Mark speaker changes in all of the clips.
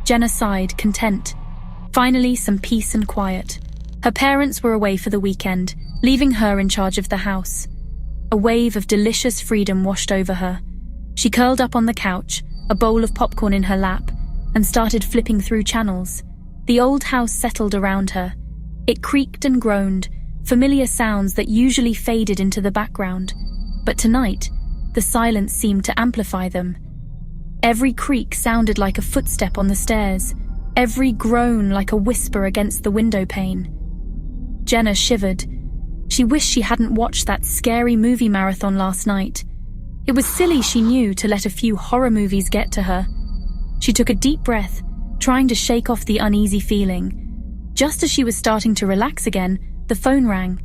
Speaker 1: Jenna sighed, content. Finally, some peace and quiet. Her parents were away for the weekend, leaving her in charge of the house. A wave of delicious freedom washed over her. She curled up on the couch, a bowl of popcorn in her lap, and started flipping through channels. The old house settled around her. It creaked and groaned, familiar sounds that usually faded into the background. But tonight, the silence seemed to amplify them. Every creak sounded like a footstep on the stairs, every groan like a whisper against the window pane. Jenna shivered. She wished she hadn't watched that scary movie marathon last night. It was silly, she knew, to let a few horror movies get to her. She took a deep breath, trying to shake off the uneasy feeling. Just as she was starting to relax again, the phone rang.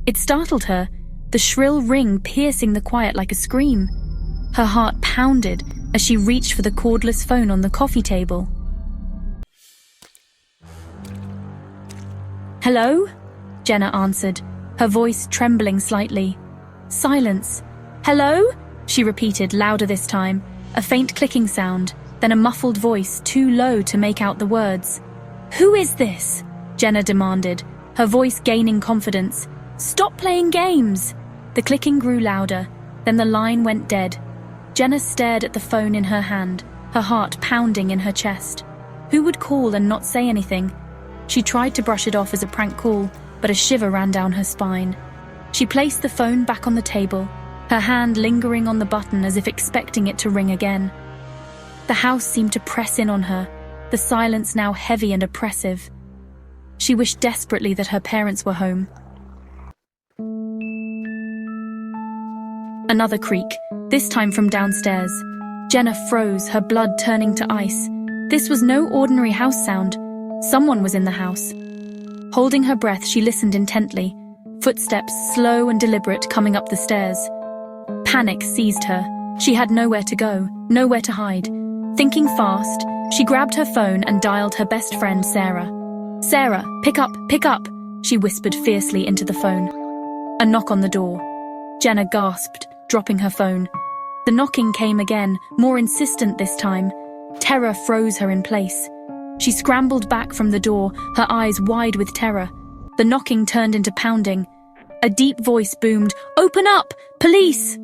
Speaker 1: It startled her, the shrill ring piercing the quiet like a scream. Her heart pounded as she reached for the cordless phone on the coffee table. "Hello?" Jenna answered, her voice trembling slightly. Silence. "Hello?" she repeated, louder this time, a faint clicking sound, then a muffled voice too low to make out the words. "Who is this?" Jenna demanded, her voice gaining confidence. "Stop playing games!" The clicking grew louder, then the line went dead. Jenna stared at the phone in her hand, her heart pounding in her chest. Who would call and not say anything? She tried to brush it off as a prank call, but a shiver ran down her spine. She placed the phone back on the table, her hand lingering on the button as if expecting it to ring again. The house seemed to press in on her, the silence now heavy and oppressive. She wished desperately that her parents were home. Another creak, this time from downstairs. Jenna froze, her blood turning to ice. This was no ordinary house sound. Someone was in the house. Holding her breath, she listened intently, footsteps slow and deliberate coming up the stairs. Panic seized her. She had nowhere to go, nowhere to hide. Thinking fast, she grabbed her phone and dialed her best friend, Sarah. "Sarah, pick up," she whispered fiercely into the phone. A knock on the door. Jenna gasped, dropping her phone. The knocking came again, more insistent this time. Terror froze her in place. She scrambled back from the door, her eyes wide with terror. The knocking turned into pounding. A deep voice boomed, "Open up! Police!"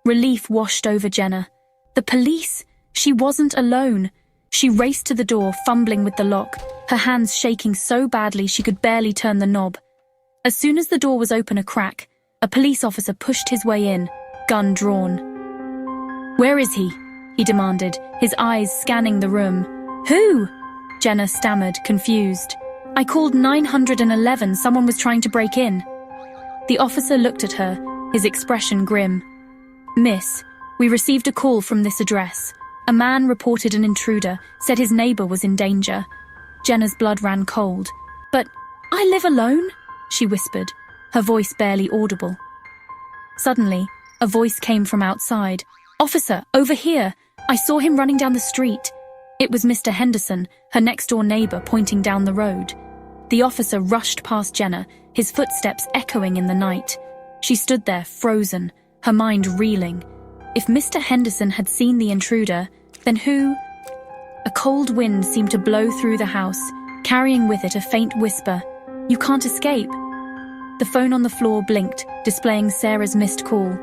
Speaker 1: Relief washed over Jenna. The police? She wasn't alone. She raced to the door, fumbling with the lock, her hands shaking so badly she could barely turn the knob. As soon as the door was open a crack, a police officer pushed his way in, gun drawn. "Where is he?" he demanded, his eyes scanning the room. "Who?" Jenna stammered, confused. "I called 911, someone was trying to break in." The officer looked at her, his expression grim. "Miss, we received a call from this address. A man reported an intruder, said his neighbor was in danger." Jenna's blood ran cold. "But I live alone," she whispered, her voice barely audible. Suddenly, a voice came from outside. "Officer, over here! I saw him running down the street." It was Mr. Henderson, her next-door neighbor, pointing down the road. The officer rushed past Jenna, his footsteps echoing in the night. She stood there, frozen, her mind reeling. If Mr. Henderson had seen the intruder, then who? A cold wind seemed to blow through the house, carrying with it a faint whisper. "You can't escape." The phone on the floor blinked, displaying Sarah's missed call.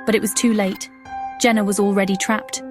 Speaker 1: But it was too late. Jenna was already trapped.